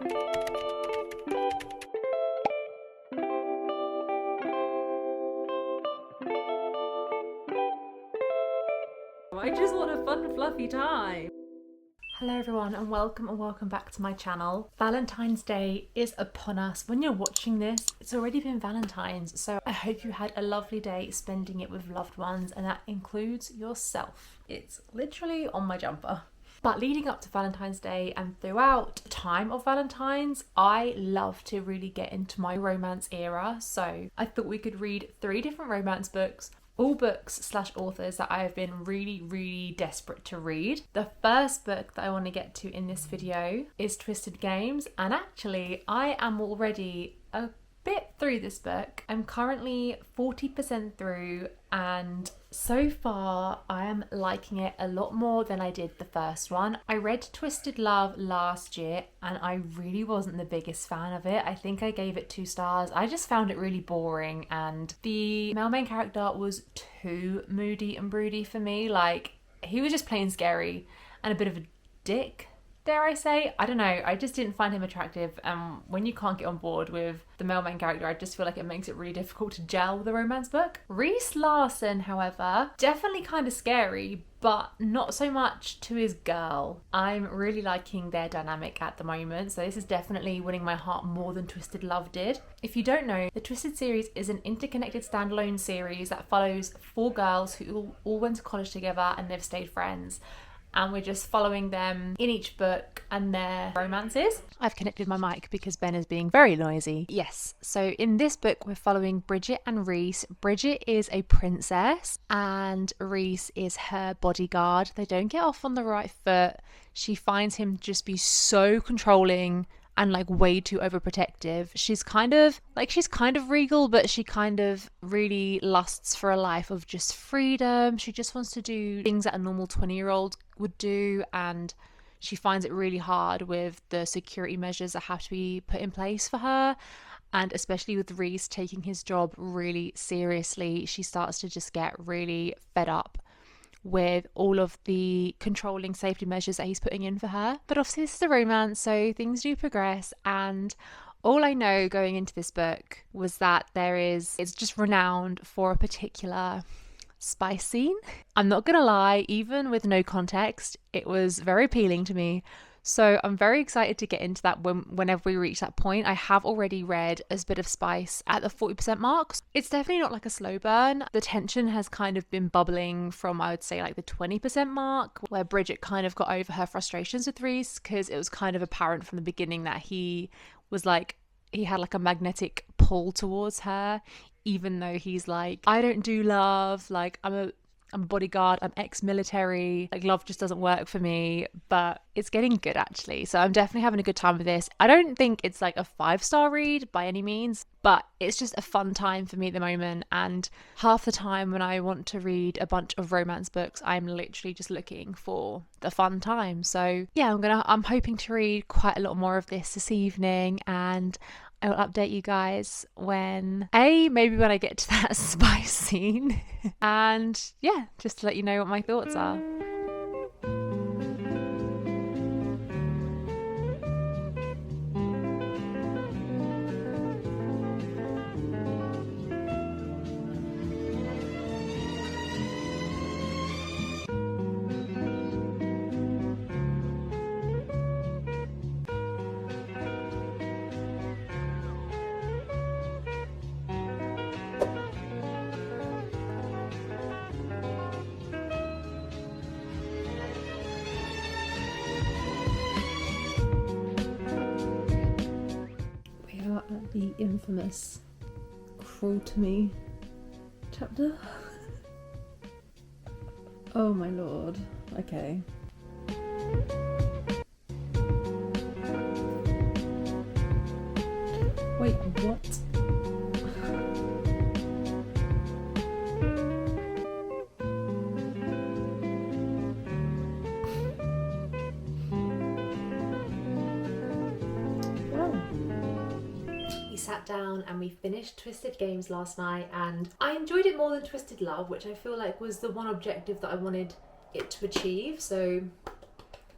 I just want a fun, fluffy time. Hello everyone and welcome back to my channel. Valentine's Day is upon us. When you're watching this, it's already been Valentine's, so I hope you had a lovely day spending it with loved ones, and that includes yourself. It's literally on my jumper. But leading up to Valentine's Day and throughout the time of Valentine's, I love to really get into my romance era. So I thought we could read 3 different romance books, all books / authors that I have been really desperate to read. The first book that I want to get to in this video is Twisted Games, and actually I am already a bit through this book. I'm currently 40% through, and so far I am liking it a lot more than I did the first one. I read Twisted Love last year and I really wasn't the biggest fan of it. I think I gave it 2 stars. I just found it really boring, and the male main character was too moody and broody for me. Like, he was just plain scary and a bit of a dick, dare I say. I don't know, I just didn't find him attractive, and when you can't get on board with the male main character, I just feel like it makes it really difficult to gel with a romance book. Reese Larson, however, definitely kind of scary, but not so much to his girl. I'm really liking their dynamic at the moment, so this is definitely winning my heart more than Twisted Love did. If you don't know, the Twisted series is an interconnected standalone series that follows 4 girls who all went to college together and they've stayed friends. And we're just following them in each book and their romances. I've connected my mic because Ben is being very noisy. Yes, so in this book we're following Bridget and Reese. Bridget is a princess and Reese is her bodyguard. They don't get off on the right foot. She finds him just be so controlling and like way too overprotective. She's kind of regal, but she kind of really lusts for a life of just freedom. She just wants to do things that a normal 20-year-old would do, and she finds it really hard with the security measures that have to be put in place for her. And especially with Reese taking his job really seriously, she starts to just get really fed up with all of the controlling safety measures that he's putting in for her. But obviously this is a romance, so things do progress, and all I know going into this book was that it's just renowned for a particular spice scene. I'm not gonna lie, even with no context, it was very appealing to me. So I'm very excited to get into that whenever we reach that point. I have already read A Bit of Spice at the 40% mark. It's definitely not like a slow burn. The tension has kind of been bubbling from, I would say, like the 20% mark, where Bridget kind of got over her frustrations with Reese, because it was kind of apparent from the beginning that he had like a magnetic pull towards her, even though he's like, I don't do love, like I'm a bodyguard, I'm ex-military, like love just doesn't work for me. But it's getting good actually, so I'm definitely having a good time with this. I don't think it's like a 5-star read by any means, but it's just a fun time for me at the moment. And half the time when I want to read a bunch of romance books, I'm literally just looking for the fun time. So yeah, I'm hoping to read quite a lot more of this evening, and I will update you guys maybe when I get to that spice scene. And yeah, just to let you know what my thoughts are. At the infamous Cruel to Me chapter. Oh my lord. Okay. Wait, what? Sat down and we finished Twisted Games last night, and I enjoyed it more than Twisted Love, which I feel like was the one objective that I wanted it to achieve, so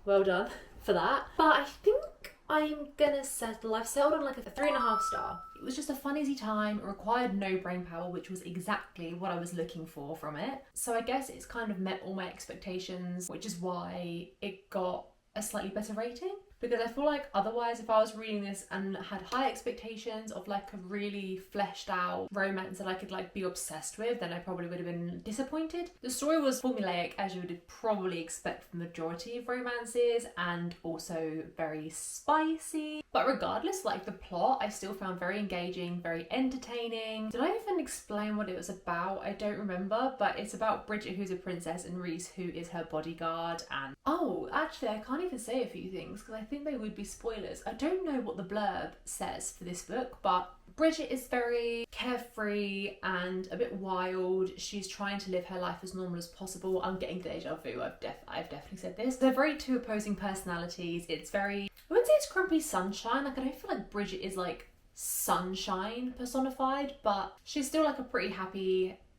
well done for that. But I think I'm gonna settle. I've settled on like a 3.5 star. It was just a fun, easy time. It required no brain power, which was exactly what I was looking for from it. So I guess it's kind of met all my expectations, which is why it got a slightly better rating. Because I feel like otherwise, if I was reading this and had high expectations of like a really fleshed out romance that I could like be obsessed with, then I probably would have been disappointed. The story was formulaic, as you would probably expect from the majority of romances, and also very spicy. But regardless, like the plot, I still found very engaging, very entertaining. Did I even explain what it was about? I don't remember, but it's about Bridget, who's a princess, and Reese, who is her bodyguard. And oh, actually, I can't even say a few things because I think they would be spoilers. I don't know what the blurb says for this book, but Bridget is very carefree and a bit wild. She's trying to live her life as normal as possible. I'm getting deja vu. I've definitely said this. They're very two opposing personalities. It's very, I wouldn't say it's grumpy sunshine. Like I don't feel like Bridget is like sunshine personified, but she's still like a pretty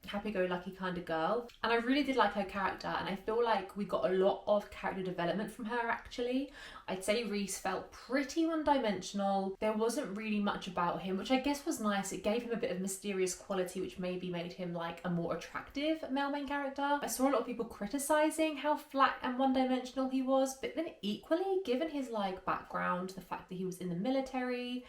happy-go-lucky kind of girl, and I really did like her character, and I feel like we got a lot of character development from her actually. I'd say Reese felt pretty one-dimensional. There wasn't really much about him, which I guess was nice. It gave him a bit of mysterious quality, which maybe made him like a more attractive male main character. I saw a lot of people criticizing how flat and one-dimensional he was, but then equally, given his like background, the fact that he was in the military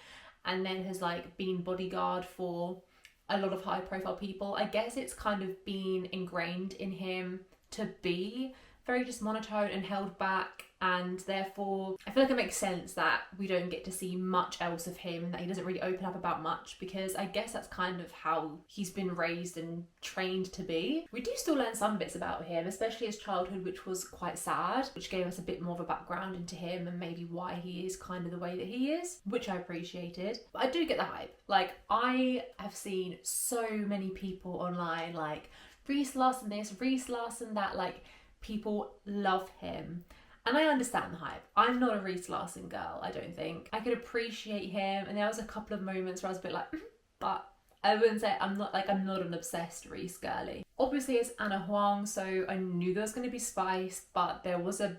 and then has like been bodyguard for a lot of high profile people, I guess it's kind of been ingrained in him to be very just monotone and held back, and therefore I feel like it makes sense that we don't get to see much else of him, that he doesn't really open up about much, because I guess that's kind of how he's been raised and trained to be. We do still learn some bits about him, especially his childhood, which was quite sad, which gave us a bit more of a background into him and maybe why he is kind of the way that he is, which I appreciated. But I do get the hype. Like, I have seen so many people online like Reese Larson this, Reese Larson that, like people love him. And I understand the hype. I'm not a Reese Larson girl, I don't think. I could appreciate him, and there was a couple of moments where I was a bit like, but I wouldn't say I'm not an obsessed Reese girly. Obviously it's Anna Huang, so I knew there was going to be spice, but there was a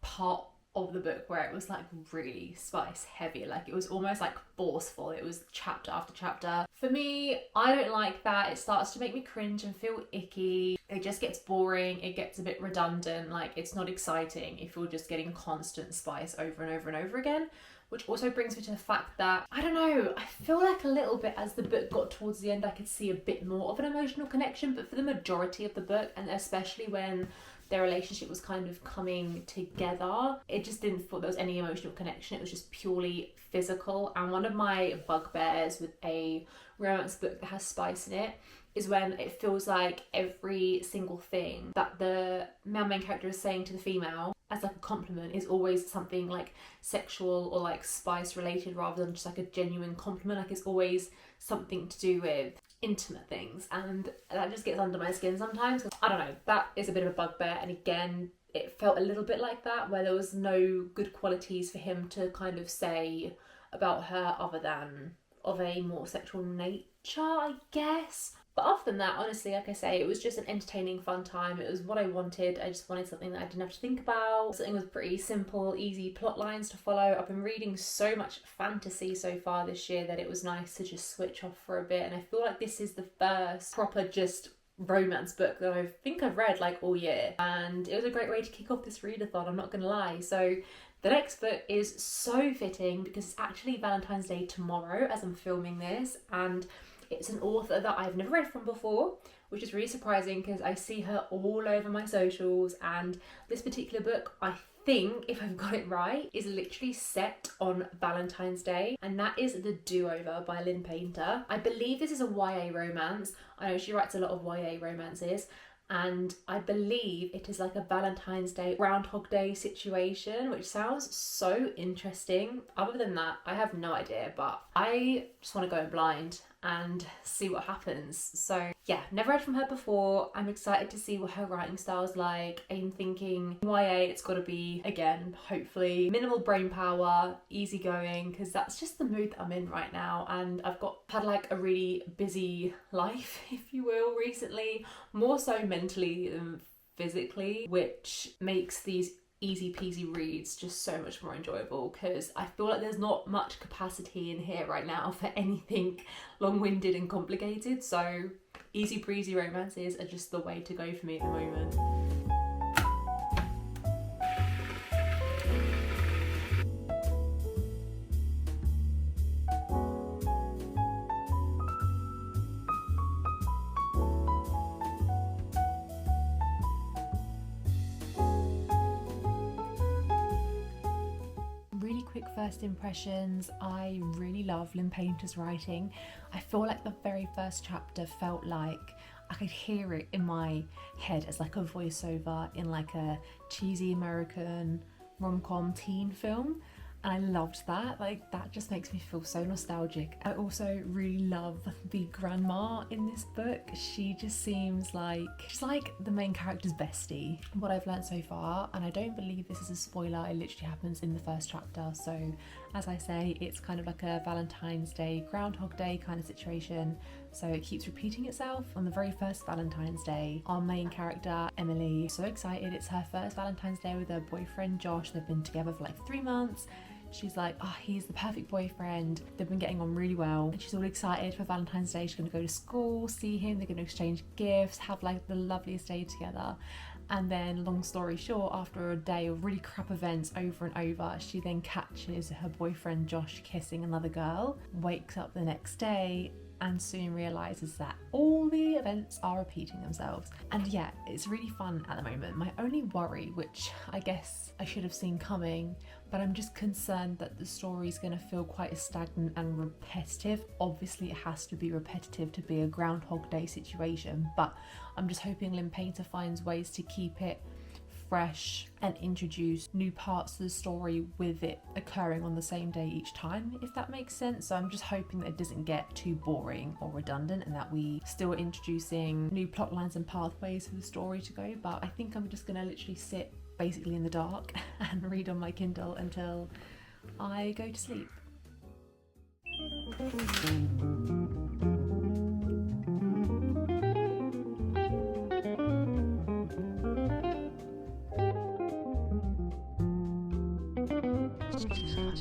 part of the book where it was like really spice heavy, like it was almost like forceful. It was chapter after chapter. For me, I don't like that. It starts to make me cringe and feel icky. It just gets boring. It gets a bit redundant. Like, it's not exciting if you're just getting constant spice over and over and over again. Which also brings me to the fact that, I don't know, I feel like a little bit as the book got towards the end, I could see a bit more of an emotional connection, but for the majority of the book, and especially when their relationship was kind of coming together, it just didn't feel there was any emotional connection. It was just purely physical. And one of my bugbears with a romance book that has spice in it is when it feels like every single thing that the male main character is saying to the female as like a compliment is always something like sexual or like spice related, rather than just like a genuine compliment. Like, it's always something to do with intimate things, and that just gets under my skin sometimes. I don't know, that is a bit of a bugbear. And again, it felt a little bit like that, where there was no good qualities for him to kind of say about her other than of a more sexual nature, I guess. But other than that, honestly, like I say, it was just an entertaining, fun time. It was what I wanted. I just wanted something that I didn't have to think about. Something with pretty simple, easy plot lines to follow. I've been reading so much fantasy so far this year that it was nice to just switch off for a bit. And I feel like this is the first proper just romance book that I think I've read like all year. And it was a great way to kick off this readathon, I'm not going to lie. So the next book is so fitting because it's actually Valentine's Day tomorrow as I'm filming this. And it's an author that I've never read from before, which is really surprising because I see her all over my socials. And this particular book, I think, if I've got it right, is literally set on Valentine's Day, and that is The Do-Over by Lynn Painter. I believe this is a YA romance. I know she writes a lot of YA romances, and I believe it is like a Valentine's Day, Groundhog Day situation, which sounds so interesting. Other than that, I have no idea, but I just want to go in blind and see what happens. So yeah, never read from her before. I'm excited to see what her writing style's like. I'm thinking YA, it's got to be, again, hopefully minimal brain power, easygoing, because that's just the mood that I'm in right now. And I've had like a really busy life, if you will, recently, more so mentally than physically, which makes these easy peasy reads, just so much more enjoyable, because I feel like there's not much capacity in here right now for anything long-winded and complicated, so easy breezy romances are just the way to go for me at the moment. Quick first impressions, I really love Lynn Painter's writing. I feel like the very first chapter felt like I could hear it in my head as like a voiceover in like a cheesy American rom-com teen film, and I loved that. Like, that just makes me feel so nostalgic. I also really love the grandma in this book. She just seems like she's like the main character's bestie. What I've learned so far, and I don't believe this is a spoiler, it literally happens in the first chapter, so as I say, it's kind of like a Valentine's Day, Groundhog Day kind of situation. So it keeps repeating itself. On the very first Valentine's Day, our main character, Emily, is so excited. It's her first Valentine's Day with her boyfriend, Josh. They've been together for like 3 months. She's like, oh, he's the perfect boyfriend. They've been getting on really well. And she's all excited for Valentine's Day. She's going to go to school, see him. They're going to exchange gifts, have like the loveliest day together. And then, long story short, after a day of really crap events over and over, she then catches her boyfriend Josh kissing another girl, wakes up the next day, and soon realises that all the events are repeating themselves. And yeah, it's really fun at the moment. My only worry, which I guess I should have seen coming, but I'm just concerned that the story's going to feel quite stagnant and repetitive. Obviously it has to be repetitive to be a Groundhog Day situation, but I'm just hoping Lynn Painter finds ways to keep it fresh and introduce new parts of the story with it occurring on the same day each time, if that makes sense. So I'm just hoping that it doesn't get too boring or redundant, and that we still are introducing new plot lines and pathways for the story to go. But I think I'm just gonna literally sit basically in the dark and read on my Kindle until I go to sleep.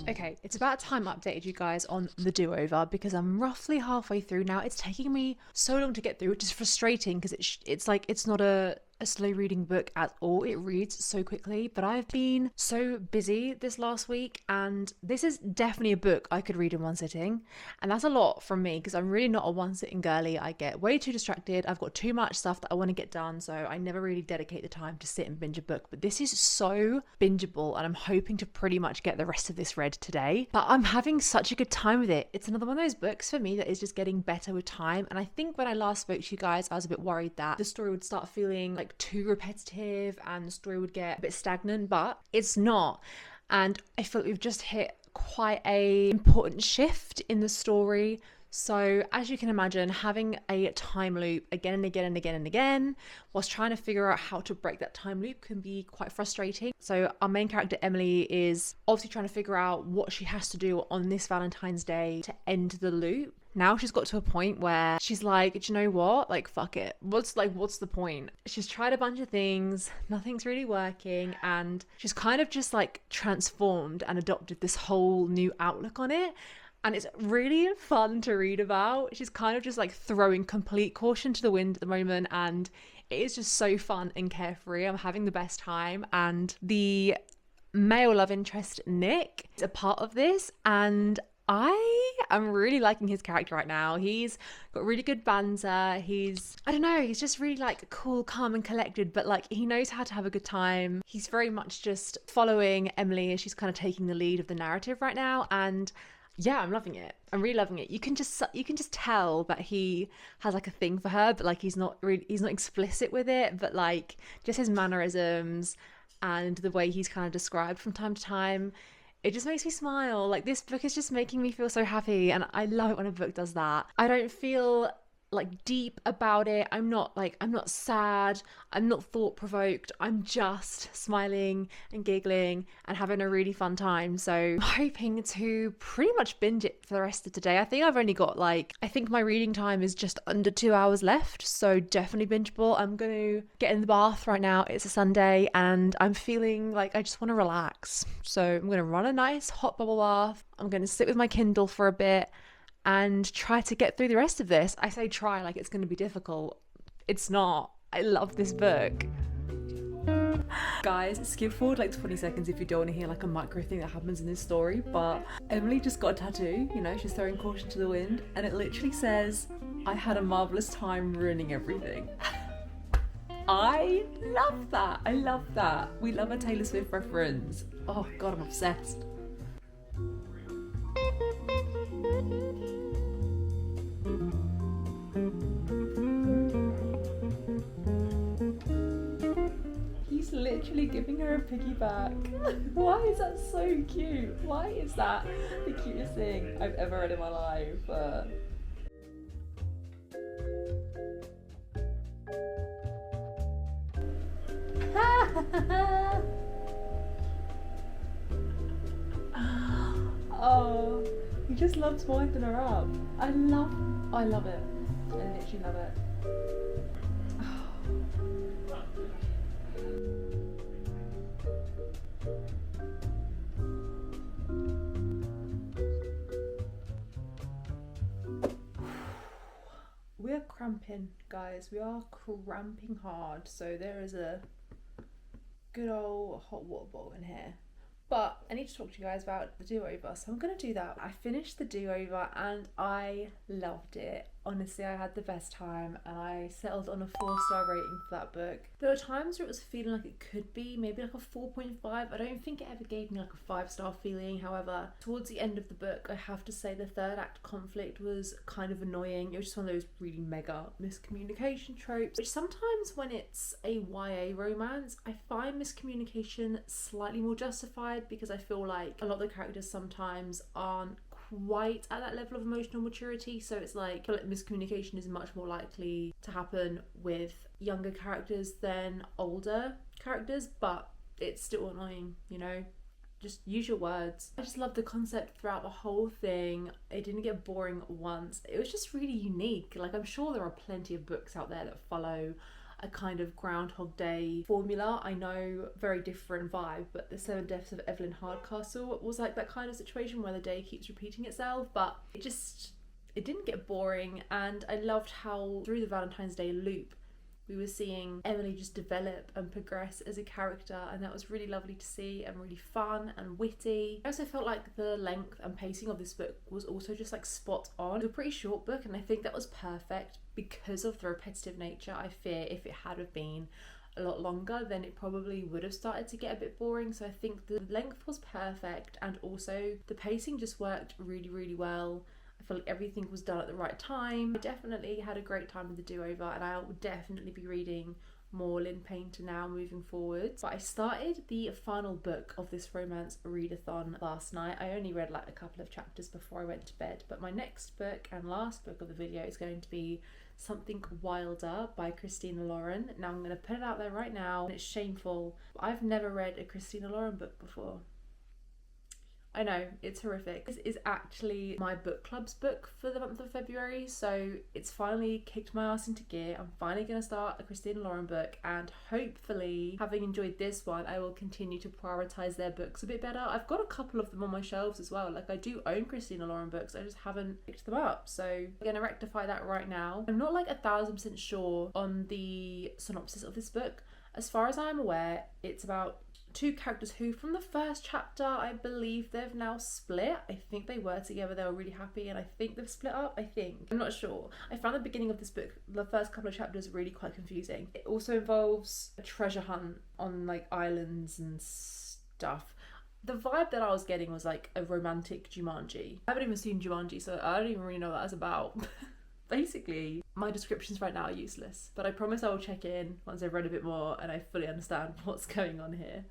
Okay, it's about time I updated you guys on the do-over, because I'm roughly halfway through now. It's taking me so long to get through, which is frustrating, because it's like it's not a slow reading book at all. It reads so quickly, but I've been so busy this last week, and this is definitely a book I could read in one sitting, and that's a lot from me because I'm really not a one sitting girly. I get way too distracted. I've got too much stuff that I want to get done, so I never really dedicate the time to sit and binge a book. But this is so bingeable, and I'm hoping to pretty much get the rest of this read today. But I'm having such a good time with it. It's another one of those books for me that is just getting better with time, and I think when I last spoke to you guys, I was a bit worried that the story would start feeling like too repetitive and the story would get a bit stagnant, but it's not. And I feel like we've just hit quite a important shift in the story. So as you can imagine, having a time loop again and again and again and again whilst trying to figure out how to break that time loop can be quite frustrating. So our main character Emily is obviously trying to figure out what she has to do on this Valentine's Day to end the loop. Now she's got to a point where she's like, do you know what? Like, fuck it. What's the point? She's tried a bunch of things, nothing's really working, and she's kind of just like transformed and adopted this whole new outlook on it. And it's really fun to read about. She's kind of just like throwing complete caution to the wind at the moment, and it is just so fun and carefree. I'm having the best time, and the male love interest Nick is a part of this, and I am really liking his character right now. He's got really good banter. He's just really like cool, calm and collected, but like he knows how to have a good time. He's very much just following Emily as she's kind of taking the lead of the narrative right now, and yeah, I'm loving it. I'm really loving it. You can just tell that he has like a thing for her, but like he's not explicit with it, but like just his mannerisms and the way he's kind of described from time to time, it just makes me smile. Like, this book is just making me feel so happy, and I love it when a book does that. I don't feel like deep about it. I'm not sad. I'm not thought provoked. I'm just smiling and giggling and having a really fun time. So I'm hoping to pretty much binge it for the rest of today. I think I've only got I think my reading time is just under 2 hours left. So definitely bingeable. I'm going to get in the bath right now. It's a Sunday and I'm feeling like I just want to relax. So I'm going to run a nice hot bubble bath. I'm going to sit with my Kindle for a bit and try to get through the rest of this. I say try like it's going to be difficult. It's not. I love this book. Guys, skip forward like 20 seconds if you don't want to hear like a micro thing that happens in this story, but Emily just got a tattoo, you know, she's throwing caution to the wind, and it literally says, "I had a marvellous time ruining everything." I love that. I love that. We love a Taylor Swift reference. Oh god, I'm obsessed. He's literally giving her a piggyback. Why is that so cute? Why is that the cutest thing I've ever read in my life? Oh, he just loves winding her up. I love it. I literally love it. We're cramping, guys. We are cramping hard. So there is a good old hot water bottle in here. But I need to talk to you guys about the do-over, so I'm going to do that. I finished the do-over and I loved it. Honestly, I had the best time and I settled on a 4-star rating for that book. There were times where it was feeling like it could be maybe like a 4.5. I don't think it ever gave me like a 5-star feeling. However, towards the end of the book, I have to say the third act conflict was kind of annoying. It was just one of those really mega miscommunication tropes, which sometimes when it's a YA romance, I find miscommunication slightly more justified because I feel like a lot of the characters sometimes aren't quite at that level of emotional maturity, so it's like I feel like miscommunication is much more likely to happen with younger characters than older characters, but it's still annoying, you know, just use your words. I just love the concept throughout the whole thing. It didn't get boring once. It was just really unique. Like, I'm sure there are plenty of books out there that follow a kind of Groundhog Day formula. I know, very different vibe, but The Seven Deaths of Evelyn Hardcastle was like that kind of situation where the day keeps repeating itself, but it didn't get boring. And I loved how through the Valentine's Day loop we were seeing Emily just develop and progress as a character, and that was really lovely to see and really fun and witty. I also felt like the length and pacing of this book was also just like spot on. It was a pretty short book and I think that was perfect because of the repetitive nature. I fear if it had have been a lot longer, then it probably would have started to get a bit boring. So I think the length was perfect and also the pacing just worked really, really well. I feel like everything was done at the right time. I definitely had a great time with the do-over and I'll definitely be reading more Lynn Painter now moving forwards. But I started the final book of this romance readathon last night. I only read like a couple of chapters before I went to bed, but my next book and last book of the video is going to be Something Wilder by Christina Lauren. Now I'm going to put it out there right now, and it's shameful, but I've never read a Christina Lauren book before. I know, it's horrific. This is actually my book club's book for the month of February, so it's finally kicked my ass into gear. I'm finally going to start a Christina Lauren book, and hopefully, having enjoyed this one, I will continue to prioritise their books a bit better. I've got a couple of them on my shelves as well. Like, I do own Christina Lauren books, I just haven't picked them up, so I'm going to rectify that right now. I'm not like 1000% sure on the synopsis of this book. As far as I'm aware, it's about two characters who from the first chapter, I believe they've now split. I think they were together, they were really happy, and I think they've split up, I'm not sure. I found the beginning of this book, the first couple of chapters, really quite confusing. It also involves a treasure hunt on like islands and stuff. The vibe that I was getting was like a romantic Jumanji. I haven't even seen Jumanji, so I don't even really know what that's about. Basically, my descriptions right now are useless, but I promise I will check in once I've read a bit more and I fully understand what's going on here.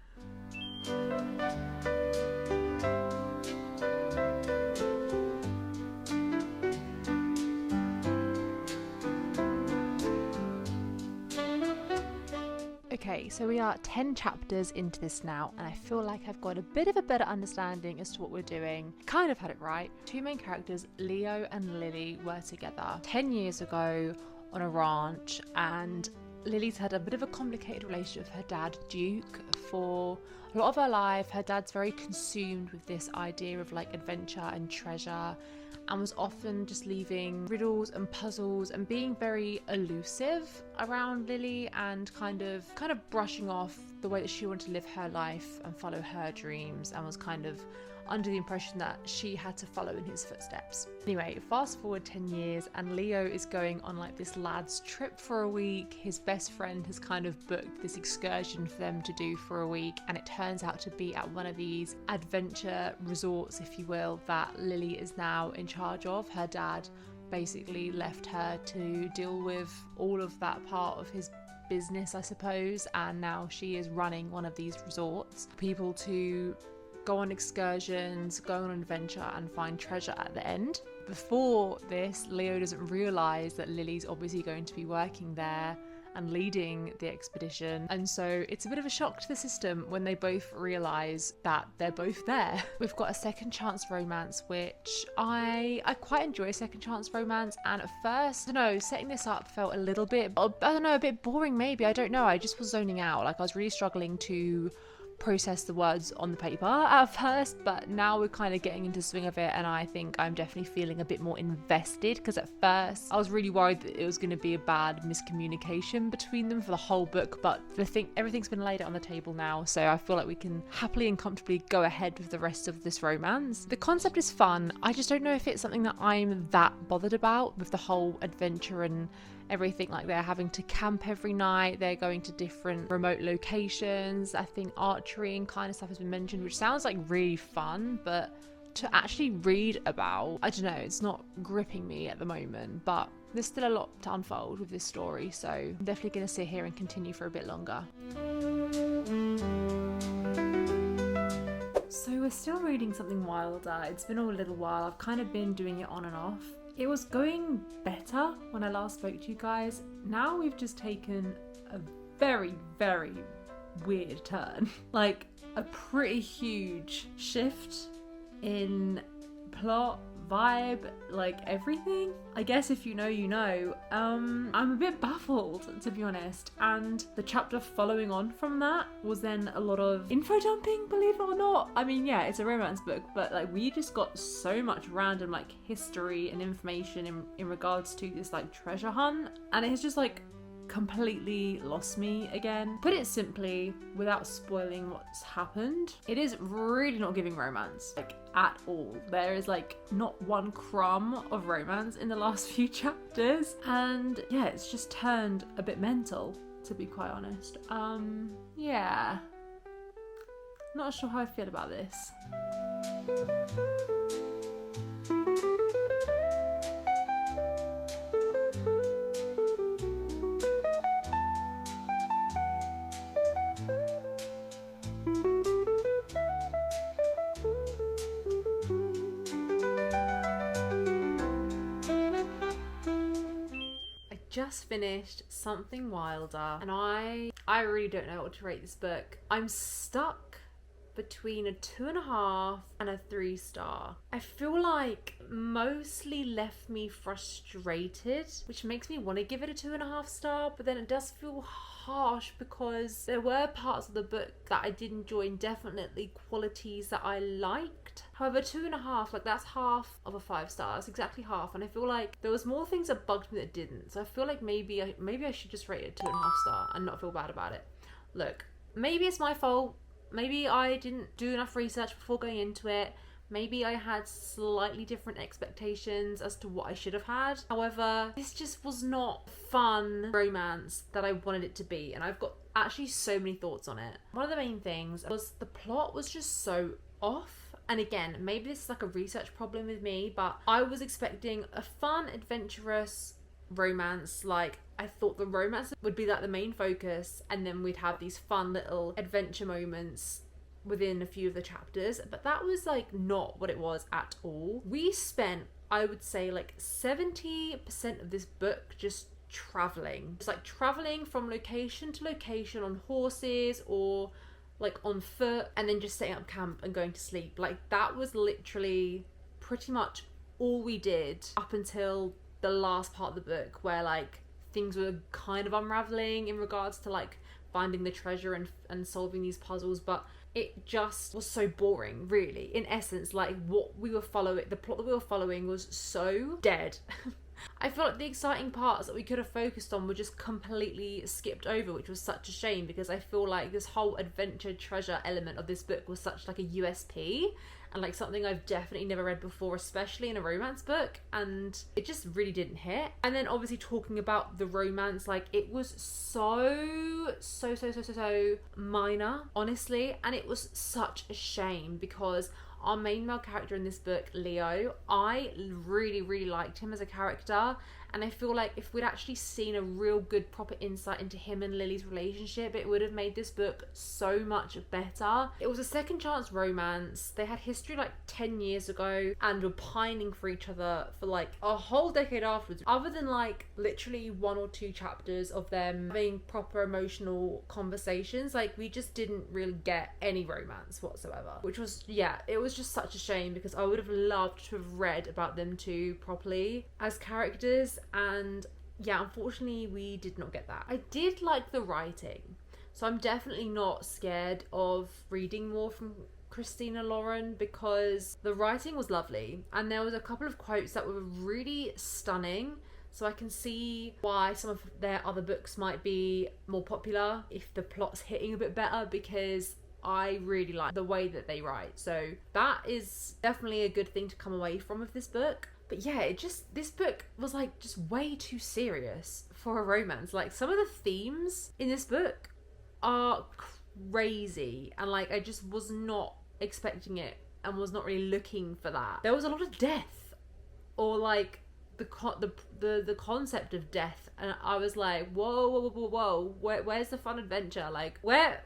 Okay, so we are 10 chapters into this now, and I feel like I've got a bit of a better understanding as to what we're doing. Kind of had it right. Two main characters, Leo and Lily, were together 10 years ago on a ranch, and Lily's had a bit of a complicated relationship with her dad, Duke, for a lot of her life. Her dad's very consumed with this idea of like adventure and treasure, and was often just leaving riddles and puzzles and being very elusive around Lily, and kind of brushing off the way that she wanted to live her life and follow her dreams, and was kind of under the impression that she had to follow in his footsteps. Anyway, fast forward 10 years and Leo is going on like this lad's trip for a week. His best friend has kind of booked this excursion for them to do for a week, and it turns out to be at one of these adventure resorts, if you will, that Lily is now in charge of. Her dad basically left her to deal with all of that part of his business, I suppose, and now she is running one of these resorts for people to go on excursions, go on an adventure and find treasure at the end. Before this, Leo doesn't realise that Lily's obviously going to be working there and leading the expedition, and so it's a bit of a shock to the system when they both realise that they're both there. We've got a second chance romance, which I quite enjoy a second chance romance, and at first, I don't know, setting this up felt a little bit, I don't know, a bit boring maybe, I don't know, I just was zoning out. Like, I was really struggling to process the words on the paper at first, but now we're kind of getting into the swing of it, and I think I'm definitely feeling a bit more invested, because at first I was really worried that it was going to be a bad miscommunication between them for the whole book, but everything's been laid out on the table now, so I feel like we can happily and comfortably go ahead with the rest of this romance. The concept is fun, I just don't know if it's something that I'm that bothered about with the whole adventure and everything. Like, they're having to camp every night, they're going to different remote locations, I think archery and kind of stuff has been mentioned, which sounds like really fun, but to actually read about, I don't know, it's not gripping me at the moment. But there's still a lot to unfold with this story, so I'm definitely going to sit here and continue for a bit longer. So we're still reading something wilder. It's been a little while, I've kind of been doing it on and off. It was going better when I last spoke to you guys. Now we've just taken a very, very weird turn. Like, a pretty huge shift in plot, vibe, like everything. I guess if you know, you know. I'm a bit baffled, to be honest. And the chapter following on from that was then a lot of info dumping, believe it or not. I mean, yeah, it's a romance book, but like, we just got so much random like history and information in regards to this like treasure hunt, and it has just like completely lost me again. Put it simply, without spoiling what's happened, it is really not giving romance, like, at all. There is like not one crumb of romance in the last few chapters, and yeah, it's just turned a bit mental, to be quite honest. Yeah, not sure how I feel about this. Just finished Something Wilder, and I really don't know what to rate this book. I'm stuck between a 2.5 and a 3 star. I feel like mostly left me frustrated, which makes me want to give it a 2.5 star, but then it does feel harsh because there were parts of the book that I did enjoy and definitely qualities that I liked. However, 2.5, like, that's half of a 5 star. That's exactly half, and I feel like there was more things that bugged me that didn't. So I feel like maybe I should just rate it 2.5 star and not feel bad about it. Look, maybe it's my fault. Maybe I didn't do enough research before going into it. Maybe I had slightly different expectations as to what I should have had. However, this just was not fun romance that I wanted it to be, and I've got actually so many thoughts on it. One of the main things was the plot was just so off. And again, maybe this is like a research problem with me, but I was expecting a fun, adventurous romance. Like, I thought the romance would be like the main focus, and then we'd have these fun little adventure moments within a few of the chapters, but that was like not what it was at all. We spent, I would say, like 70% of this book just traveling. It's like traveling from location to location on horses or like on foot, and then just setting up camp and going to sleep. Like that was literally pretty much all we did up until the last part of the book, where like things were kind of unraveling in regards to like finding the treasure and solving these puzzles. But it just was so boring, really. In essence, like what we were following, the plot that we were following was so dead. I feel like the exciting parts that we could have focused on were just completely skipped over, which was such a shame, because I feel like this whole adventure treasure element of this book was such like a USP and like something I've definitely never read before, especially in a romance book, and it just really didn't hit. And then obviously talking about the romance, like it was so minor, honestly, and it was such a shame because our main male character in this book, Leo, I really liked him as a character, and I feel like if we'd actually seen a real good proper insight into him and Lily's relationship, it would have made this book so much better. It was a second chance romance. They had history like 10 years ago and were pining for each other for like a whole decade afterwards. Other than like literally 1 or 2 chapters of them having proper emotional conversations, like we just didn't really get any romance whatsoever, which was, yeah, it was just such a shame because I would have loved to have read about them two properly as characters. And yeah, unfortunately we did not get that. I did like the writing, so I'm definitely not scared of reading more from Christina Lauren because the writing was lovely and there was a couple of quotes that were really stunning, so I can see why some of their other books might be more popular if the plot's hitting a bit better, because I really like the way that they write. So that is definitely a good thing to come away from with this book. But yeah, this book was like just way too serious for a romance. Like some of the themes in this book are crazy, and like I just was not expecting it and was not really looking for that. There was a lot of death, or like the concept of death, and I was like, whoa, where's the fun adventure? Like where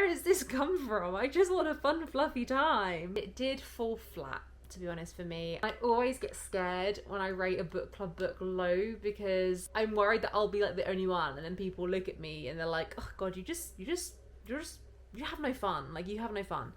has this come from? I just want a fun fluffy time. It did fall flat, to be honest, for me. I always get scared when I rate a book club book low because I'm worried that I'll be like the only one, and then people look at me and they're like, oh god, you have no fun. Like you have no fun.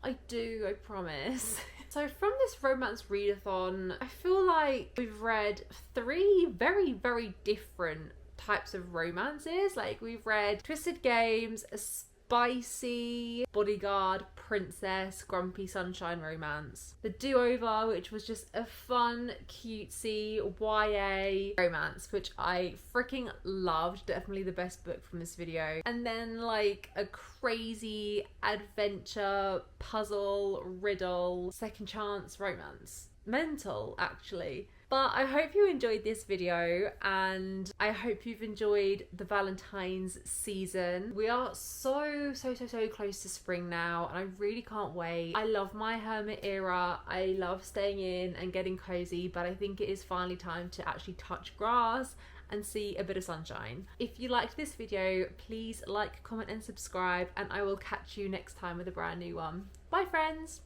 I do, I promise. So from this romance readathon, I feel like we've read 3 very different types of romances. Like we've read Twisted Games, a spicy bodyguard, princess, grumpy sunshine romance. The Do-Over, which was just a fun, cutesy YA romance, which I freaking loved. Definitely the best book from this video. And then like a crazy adventure, puzzle, riddle, second chance romance. Mental, actually. But I hope you enjoyed this video, and I hope you've enjoyed the Valentine's season. We are so close to spring now, and I really can't wait. I love my hermit era. I love staying in and getting cozy, but I think it is finally time to actually touch grass and see a bit of sunshine. If you liked this video, please like, comment and subscribe, and I will catch you next time with a brand new one. Bye friends!